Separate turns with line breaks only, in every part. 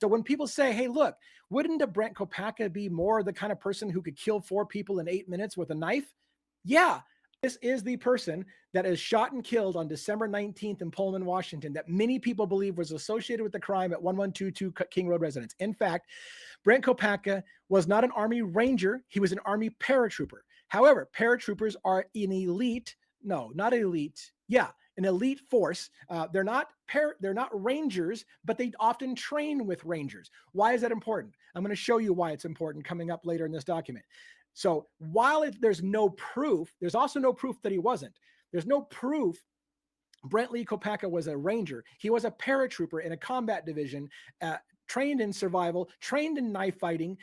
So when people say, hey, look, wouldn't a Brent Kopacka be more the kind of person who could kill 4 people in 8 minutes with a knife? Yeah, this is the person that is shot and killed on December 19th in Pullman, Washington, that many people believe was associated with the crime at 1122 King Road residence. In fact, Brent Kopacka was not an Army Ranger, he was an Army paratrooper. However, paratroopers are an elite, no, not elite, yeah, an elite force. They're not rangers, but they often train with rangers. Why is that important? I'm going to show you why it's important coming up later in this document. So while there's no proof, there's also no proof that he wasn't. There's no proof Brent Lee Kopacka was a ranger. He was a paratrooper in a combat division, trained in survival, trained in knife fighting,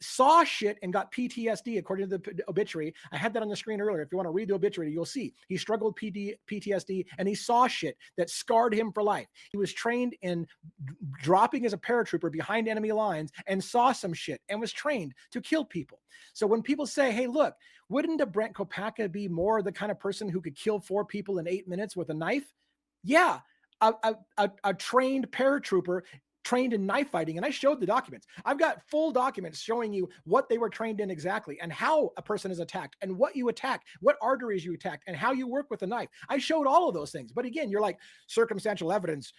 saw shit and got PTSD, according to the obituary. I had that on the screen earlier. If you want to read the obituary, you'll see he struggled with PTSD and he saw shit that scarred him for life. He was trained in dropping as a paratrooper behind enemy lines and saw some shit and was trained to kill people. So when people say, hey, look, wouldn't a Brent Kopacka be more the kind of person who could kill 4 people in 8 minutes with a knife? Yeah, a trained paratrooper trained in knife fighting, and I showed the documents. I've got full documents showing you what they were trained in exactly and how a person is attacked and what you attack, what arteries you attack, and how you work with a knife. I showed all of those things. But again, you're like, circumstantial evidence,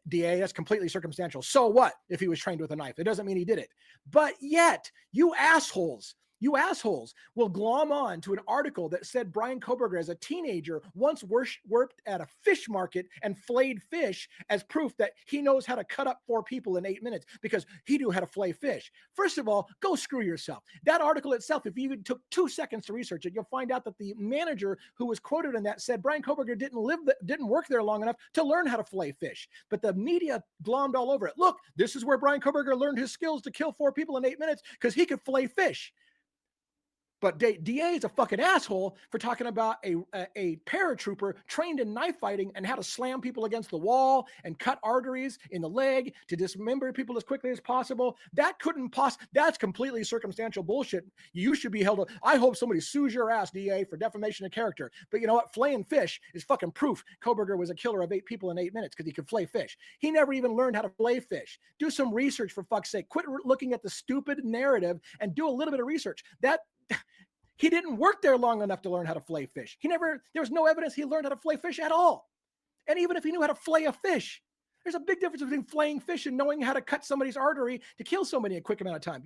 DA, that's completely circumstantial. So what if he was trained with a knife? It doesn't mean he did it. But yet, you assholes will glom on to an article that said Bryan Kohberger as a teenager once worked at a fish market and flayed fish as proof that he knows how to cut up 4 people in 8 minutes because he knew how to flay fish. First of all, go screw yourself. That article itself, if you even took 2 seconds to research it, you'll find out that the manager who was quoted in that said Bryan Kohberger didn't work there long enough to learn how to flay fish. But the media glommed all over it. Look, this is where Bryan Kohberger learned his skills to kill 4 people in 8 minutes because he could flay fish. But DA is a fucking asshole for talking about a paratrooper trained in knife fighting and how to slam people against the wall and cut arteries in the leg to dismember people as quickly as possible. That's completely circumstantial bullshit. You should be held. I hope somebody sues your ass, DA, for defamation of character. But you know what? Flaying fish is fucking proof Kohberger was a killer of 8 people in 8 minutes because he could flay fish. He never even learned how to flay fish. Do some research, for fuck's sake. Quit looking at the stupid narrative and do a little bit of research. He didn't work there long enough to learn how to flay fish. There was no evidence he learned how to flay fish at all. And even if he knew how to flay a fish, there's a big difference between flaying fish and knowing how to cut somebody's artery to kill somebody in a quick amount of time.